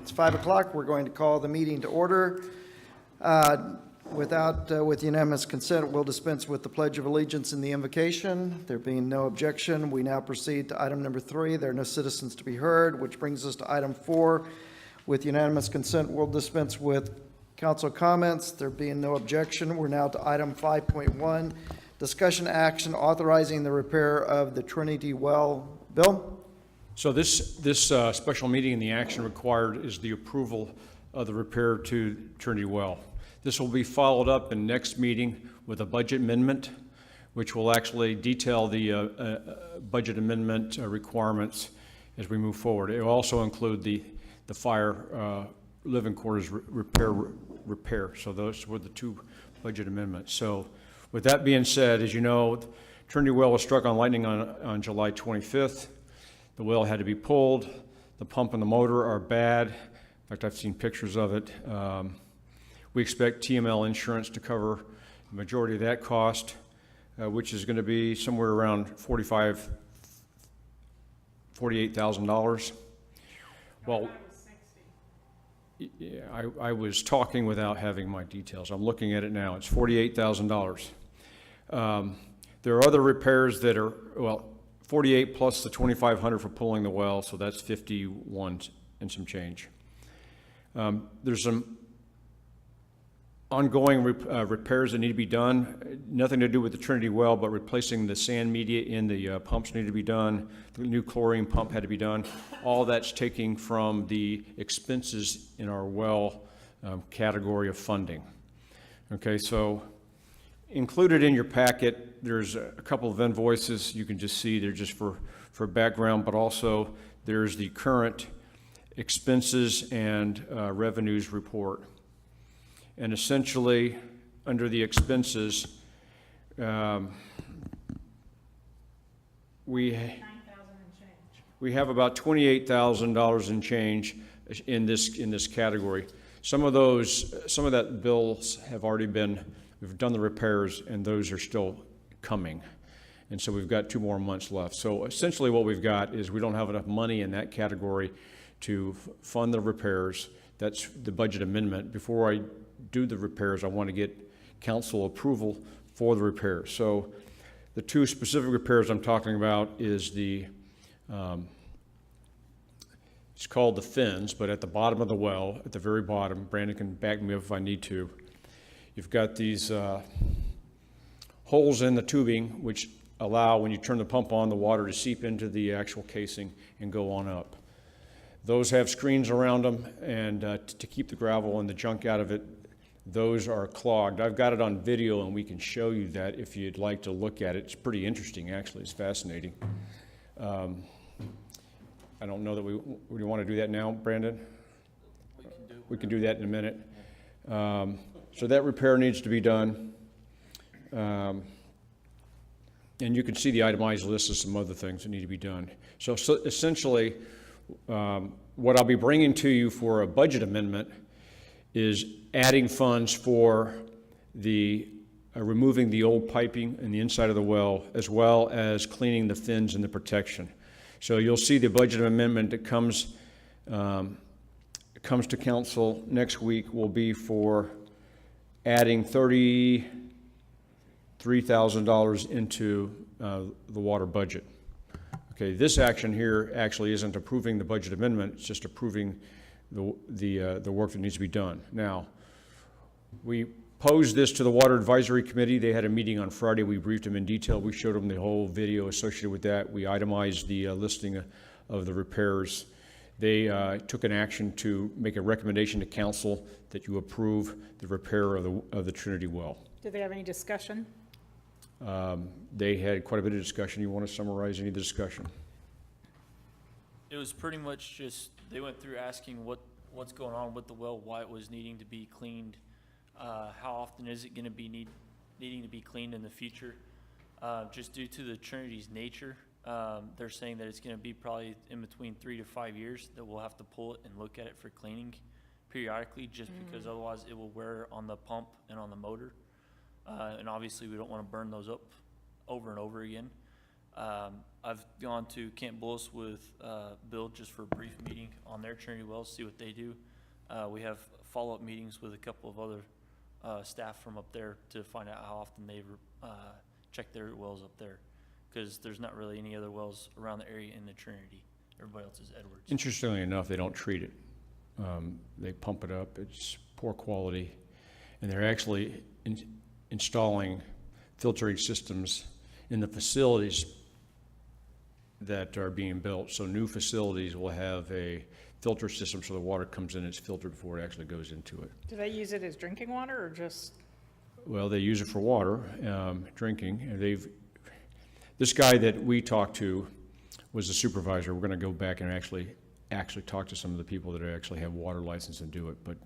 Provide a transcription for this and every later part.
It's 5 o'clock. We're going to call the meeting to order. With unanimous consent, we'll dispense with the Pledge of Allegiance and the invocation. There being no objection, we now proceed to item number 3. There are no citizens to be heard, which brings us to item 4. With unanimous consent, we'll dispense with council comments. There being no objection, we're now to item 5.1, discussion action authorizing the repair of the Trinity Well. Bill? So this special meeting and the action required is the approval of the repair to Trinity Well. This will be followed up in next meeting with a budget amendment, which will actually detail the budget amendment requirements as we move forward. It will also include the fire living quarters repair. So those were the two budget amendments. So with that being said, as you know, Trinity Well was struck on lightning on July 25th. The well had to be pulled. The pump and the motor are bad. In fact, I've seen pictures of it. We expect TML insurance to cover the majority of that cost, which is going to be somewhere around $48,000. Well, yeah, I was talking without having my details. I'm looking at it now. It's $48,000. There are other repairs that are, well, 48 plus the 2,500 for pulling the well, so that's 51 and some change. There's some ongoing repairs that need to be done. Nothing to do with the Trinity Well, but replacing the sand media in the pumps need to be done. The new chlorine pump had to be done. All that's taking from the expenses in our well category of funding. Okay, so included in your packet, there's a couple of invoices. You can just see they're just for background, but also there's the current expenses and revenues report. And essentially, under the expenses, we have about $28,000 in change in this category. Some of that bills have already been. We've done the repairs, and those are still coming. And so we've got 2 more months left. So essentially what we've got is we don't have enough money in that category to fund the repairs. That's the budget amendment. Before I do the repairs, I want to get council approval for the repairs. So the 2 specific repairs I'm talking about is it's called the fins, but at the bottom of the well, at the very bottom, Brandon can back me up if I need to, you've got these holes in the tubing which allow, when you turn the pump on, the water to seep into the actual casing and go on up. Those have screens around them, and to keep the gravel and the junk out of it, those are clogged. I've got it on video, and we can show you that if you'd like to look at it. It's pretty interesting, actually. It's fascinating. I don't know that we want to do that now, Brandon? We can do that in a minute. So that repair needs to be done. And you can see the itemized list of some other things that need to be done. So essentially, what I'll be bringing to you for a budget amendment is adding funds for the removing the old piping in the inside of the well, as well as cleaning the fins and the protection. So you'll see the budget amendment that comes to council next week will be for adding $33,000 into the water budget. Okay, this action here actually isn't approving the budget amendment, it's just approving the work that needs to be done. Now, we posed this to the Water Advisory Committee. They had a meeting on Friday. We briefed them in detail. We showed them the whole video associated with that. We itemized the listing of the repairs. They took an action to make a recommendation to council that you approve the repair of the Trinity Well. Do they have any discussion? They had quite a bit of discussion. You want to summarize any of the discussion? It was pretty much just, they went through asking what's going on with the well, why it was needing to be cleaned, how often is it going to be needing to be cleaned in the future. Just due to the Trinity's nature, they're saying that it's going to be probably in between 3 to 5 years that we'll have to pull it and look at it for cleaning periodically, just because otherwise it will wear on the pump and on the motor. And obviously we don't want to burn those up over and over again. I've gone to Camp Bullis with Bill just for a brief meeting on their Trinity Well, see what they do. We have follow-up meetings with a couple of other staff from up there to find out how often they check their wells up there, because there's not really any other wells around the area in the Trinity. Everybody else is Edwards. Interestingly enough, they don't treat it. They pump it up. It's poor quality. And they're actually installing filtering systems in the facilities that are being built. So new facilities will have a filter system so the water comes in, it's filtered before it actually goes into it. Do they use it as drinking water or just? Well, they use it for water, drinking. And this guy that we talked to was the supervisor. We're going to go back and actually talk to some of the people that actually have water license and do it. But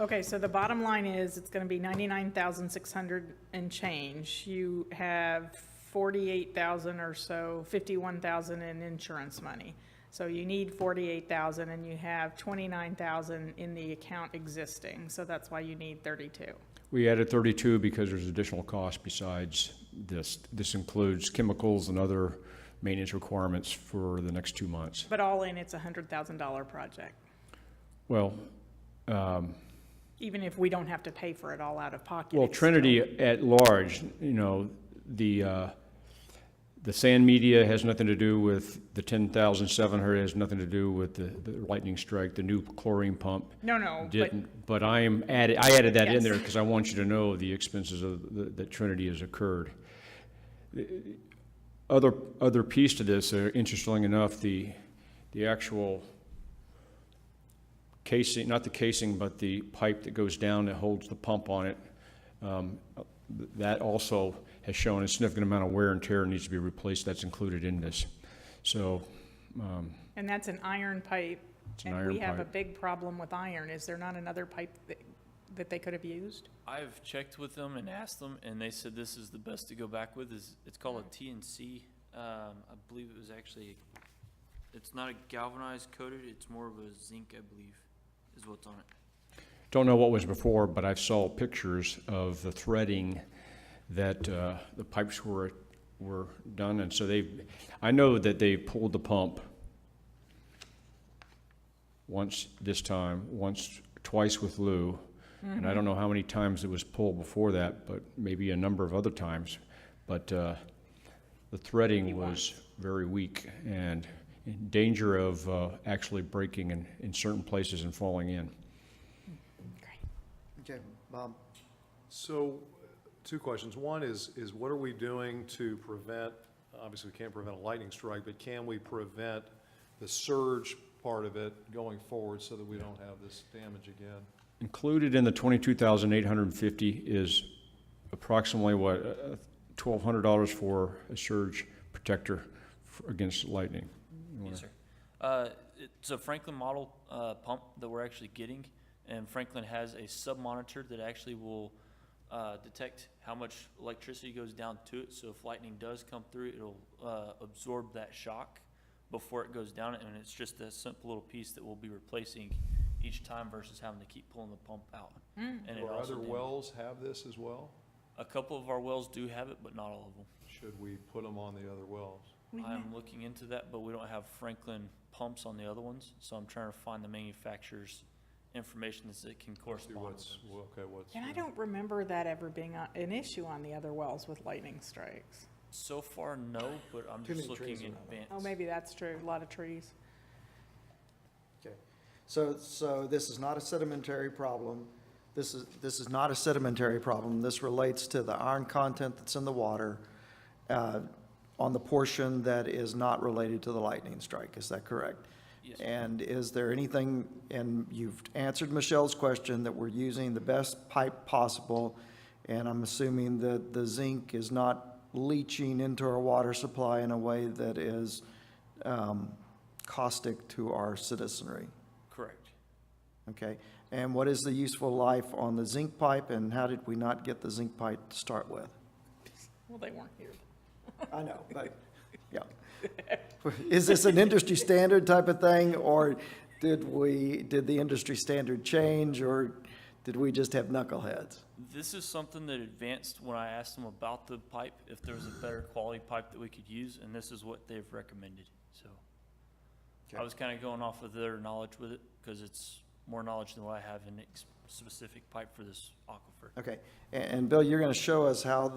Okay, so the bottom line is it's gonna be 99,600 and change. You have 48,000 or so, 51,000 in insurance money. So you need 48,000 and you have 29,000 in the account existing. So that's why you need 32. we added 32 because there's additional cost besides this. This includes chemicals and other maintenance requirements for the next 2 months. But all in, it's a $100,000 project, Well, even if we don't have to pay for it all out of pocket. well, it's Trinity still- at large, you know, the sand media has nothing to do with the 10,700, has nothing to do with the lightning strike, the new chlorine pump. No, but Didn't, but I added that in Yes. there because I want you to know the expenses of that Trinity has occurred. The other piece to this, interestingly enough, the actual casing, not the casing, but the pipe that goes down that holds the pump on it, that also has shown a significant amount of wear and tear and needs to be replaced. That's included in this. So, and that's an iron pipe. It's an And iron we have a pipe. big problem with iron. Is there not another pipe that they could have used? I've checked with them and asked them, and they said this is the best to go back with. It's called a TNC. I believe it was actually, it's not a galvanized coated, it's more of a zinc, I believe, is what's on it. don't know what was before, but I saw pictures of the threading that the pipes were done, and so I know that they pulled the pump twice with Lou, and I don't know how many times it was pulled before that, but maybe a number of other times. But the threading was very weak and in danger of actually breaking in certain places and falling in. Okay, Bob? So, two questions. One is what are we doing to prevent, obviously we can't prevent a lightning strike, but can we prevent the surge part of it going forward so that we don't have this damage again? Included in the $22,850 is approximately $1,200 for a surge protector against lightning. Yes, sir. It's a Franklin model pump that we're actually getting, and Franklin has a sub-monitor that actually will detect how much electricity goes down to it. So if lightning does come through, it'll absorb that shock before it goes down, and it's just a simple little piece that we'll be replacing each time versus having to keep pulling the pump out. And it Do our also other wells have this as well? a couple of our wells do have it, but not all of them. Should we put them on the other wells? I'm looking into that, but we don't have Franklin pumps on the other ones, so I'm trying to find the manufacturer's information that can See correspond with what's, those. okay, what's. And I don't remember that ever being an issue on the other wells with lightning strikes. So far, no, but I'm Too just many looking trees in around it. advance. Oh, maybe that's true, a lot of trees. Okay, so this is not a sedimentary problem. This is not a sedimentary problem. This relates to the iron content that's in the water on the portion that is not related to the lightning strike. Is that correct? Yes. And is there anything, and you've answered Michelle's question, that we're using the best pipe possible, and I'm assuming that the zinc is not leaching into our water supply in a way that is caustic to our citizenry? Correct. Okay, and what is the useful life on the zinc pipe, and how did we not get the zinc pipe to start with? Well, they weren't here. I know, but, yeah. Is this an industry standard type of thing, or did the industry standard change, or did we just have knuckleheads? This is something that advanced when I asked them about the pipe, if there was a better quality pipe that we could use, and this is what they've recommended, so. Okay. I was kind of going off of their knowledge with it, because it's more knowledge than what I have in specific pipe for this aquifer. Okay, and Bill, you're going to show us how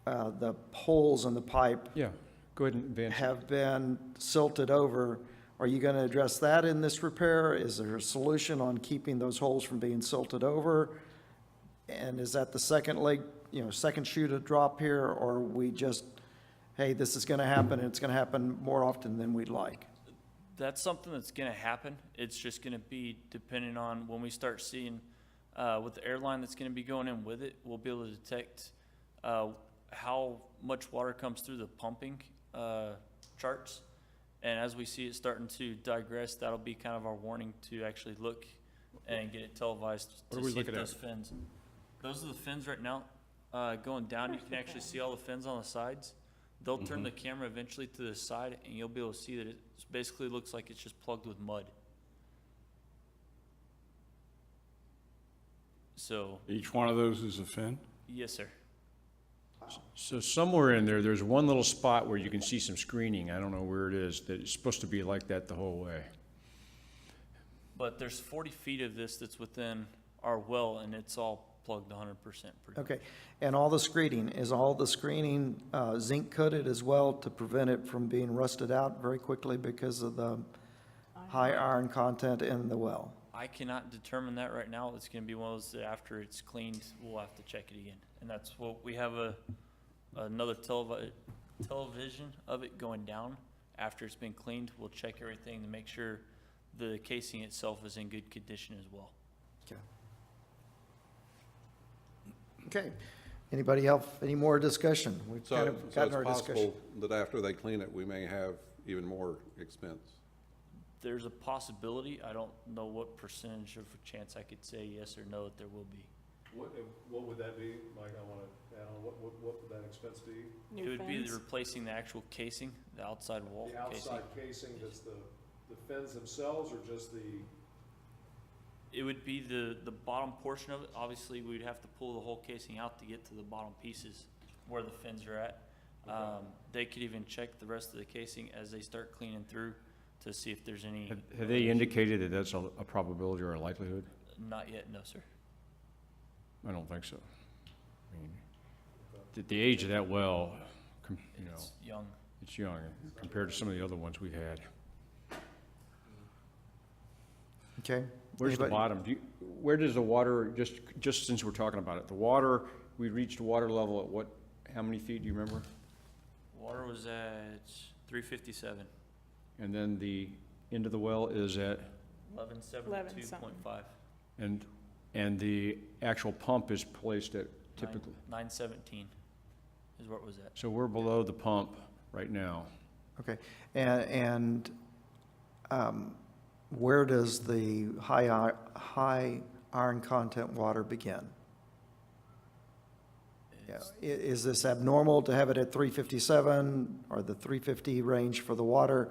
the holes in the pipe Yeah, go ahead and advance. have been silted over. Are you going to address that in this repair? Is there a solution on keeping those holes from being silted over? And is that the second leg, second shoe to drop here, or are we just, hey, this is going to happen, and it's going to happen more often than we'd like? That's something that's gonna happen. It's just gonna be depending on when we start seeing, with the airline that's gonna be going in with it, we'll be able to detect, how much water comes through the pumping, charts. And as we see it starting to digress, that'll be kind of our warning to actually look and get it televised What are to we see if looking at? those fins. Those are the fins right now, going down. You can actually see all the fins on the sides. They'll turn the camera eventually to the side, and you'll be able to see that it basically looks like it's just plugged with mud. So, Each one of those is a fin? yes, sir. So somewhere in there, there's one little spot where you can see some screening. I don't know where it is, that it's supposed to be like that the whole way. But there's 40 feet of this that's within our well, and it's all plugged 100% pretty much. Okay, and all the screening, is all the screening zinc coated as well to prevent it from being rusted out very quickly because of the high iron content in the well? I cannot determine that right now. It's gonna be one of those that after it's cleaned, we'll have to check it again. And that's what, we have another television of it going down. After it's been cleaned, we'll check everything to make sure the casing itself is in good condition as well. Okay. Okay, anybody else, any more discussion? We've kind So of it's gotten our discussion. possible that after they clean it, we may have even more expense. There's a possibility. I don't know what percentage of a chance I could say yes or no that there will be. What would that be, Mike? I want to add on, what would that expense be? It would be replacing the actual casing, the outside wall The casing. outside casing, does the fins themselves, or just the, It would be the bottom portion of it. Obviously, we'd have to pull the whole casing out to get to the bottom pieces where the fins are at. They could even check the rest of the casing as they start cleaning through to see if there's any. Have they indicated that that's a probability or a likelihood? Not yet, no, sir. I don't think so. I mean, the age of that well, It's young. it's young compared to some of the other ones we've had. Okay. Where's the Anybody? bottom? Where does the water, just since we're talking about it, the water, we reached water level at what, how many feet, do you remember? Water was at 357, And then the end of the well is at, 1172.5, and the actual pump is placed at typically, 917 is where it was at. so we're below the pump right now. Okay, and where does the high iron content water begin? Yeah, is this abnormal to have it at 357 or the 350 range for the water?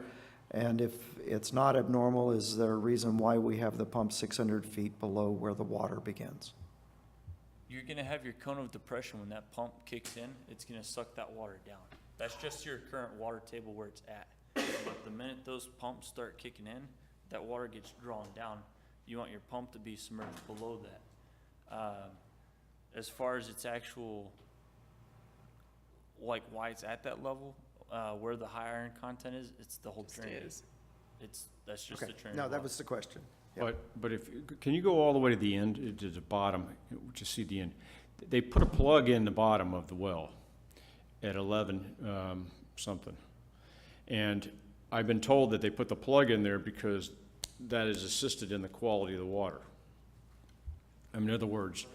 And if it's not abnormal, is there a reason why we have the pump 600 feet below where the water begins? You're gonna have your cone of depression when that pump kicks in, it's gonna suck that water down. That's just your current water table where it's at. But the minute those pumps start kicking in, that water gets drawn down. You want your pump to be submerged below that. As far as its actual, like why it's at that level, where the high iron content is, it's the whole Trinity. That's just Okay, the Trinity no, that well. was the question. Yeah. But can you go all the way to the end, to the bottom, to see the end? They put a plug in the bottom of the well at 11 something. And I've been told that they put the plug in there because that is assisted in the quality of the water. I mean, in other words,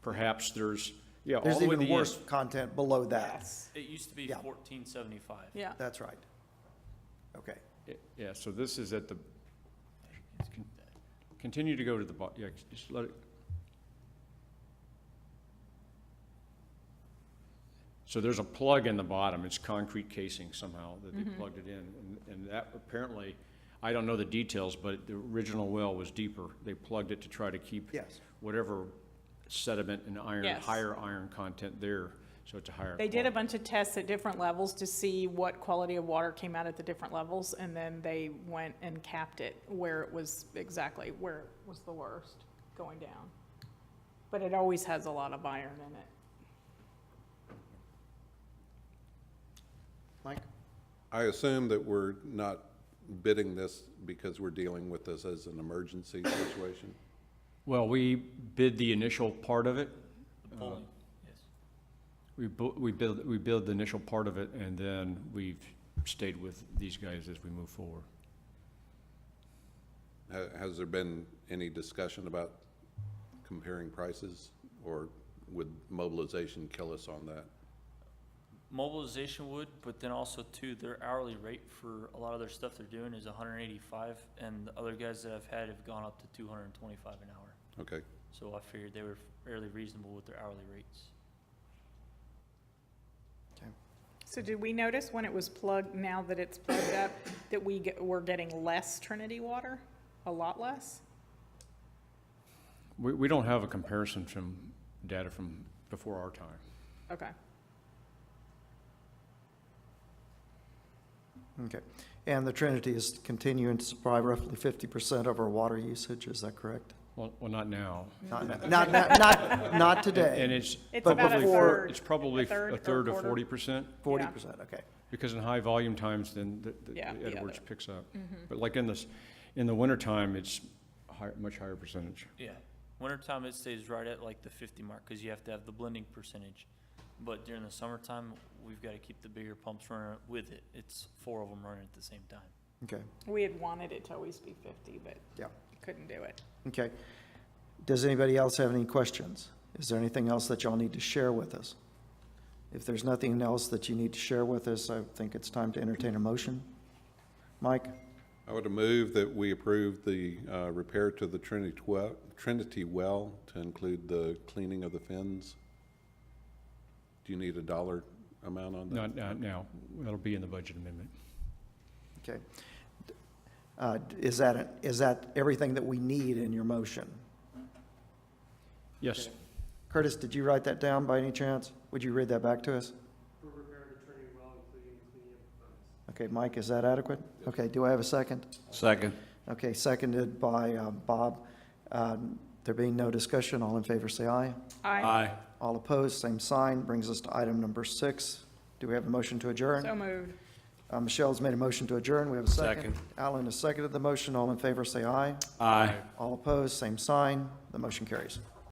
perhaps there's, all There's the way to even the end. worse content below that. Yes. It used to be Yeah. 1475. Yeah. That's right. Okay. Yeah, so this is at the, continue to go to the bottom, yeah, just let it. So there's a plug in the bottom, it's concrete casing somehow that they plugged it in, and that apparently, I don't know the details, but the original well was deeper. They plugged it to try to keep Yes. whatever sediment and iron, Yes. higher iron content there, so it's a higher. They did a quality. bunch of tests at different levels to see what quality of water came out at the different levels, and then they went and capped it where it was exactly where it was the worst, going down. But it always has a lot of iron in it. Mike? I assume that we're not bidding this because we're dealing with this as an emergency situation? Well, we bid the initial part of it. The polling, yes. We bid the initial part of it, and then we've stayed with these guys as we move forward. Has there been any discussion about comparing prices, or would mobilization kill us on that? Mobilization would, but then also too, their hourly rate for a lot of their stuff they're doing is 185, and the other guys that I've had have gone up to 225 an hour. Okay. So I figured they were fairly reasonable with their hourly rates. So did we notice when it was plugged, now that it's plugged up, that we're getting less Trinity water? A lot less? We don't have a comparison from data from before our time. Okay. Okay. And the Trinity is continuing to supply roughly 50% of our water usage, is that correct? Well, not now. Not today. And it's It's But about a before- third. It's probably A third a third or to quarter. 40%, 40%, okay. because in high volume times, then Yeah, the the Edwards other. picks up. But like in the wintertime, it's much higher percentage. Yeah, wintertime it stays right at like the 50 mark, because you have to have the blending percentage. But during the summertime, we've got to keep the bigger pumps running with it. It's 4 of them running at the same time. Okay, We had wanted it to always be 50, but yeah, couldn't do it. okay. Does anybody else have any questions? Is there anything else that y'all need to share with us? If there's nothing else that you need to share with us, I think it's time to entertain a motion. Mike? I would move that we approve the repair to the Trinity Well to include the cleaning of the fins. Do you need a dollar amount on that? Not now. That'll be in the budget amendment. Okay. Is that everything that we need in your motion? Yes. Curtis, did you write that down by any chance? Would you read that back to us? For repair to Trinity Well, including cleaning up the funds. Okay, Mike, is that adequate? Okay, do I have a second? Second. Okay, seconded by Bob. There being no discussion, all in favor say aye. Aye. All opposed, same sign. Brings us to item number 6. Do we have a motion to adjourn? So moved. Michelle's made a motion to adjourn. We have a second. Second. Alan has seconded the motion. All in favor say aye. Aye. All opposed, same sign. The motion carries.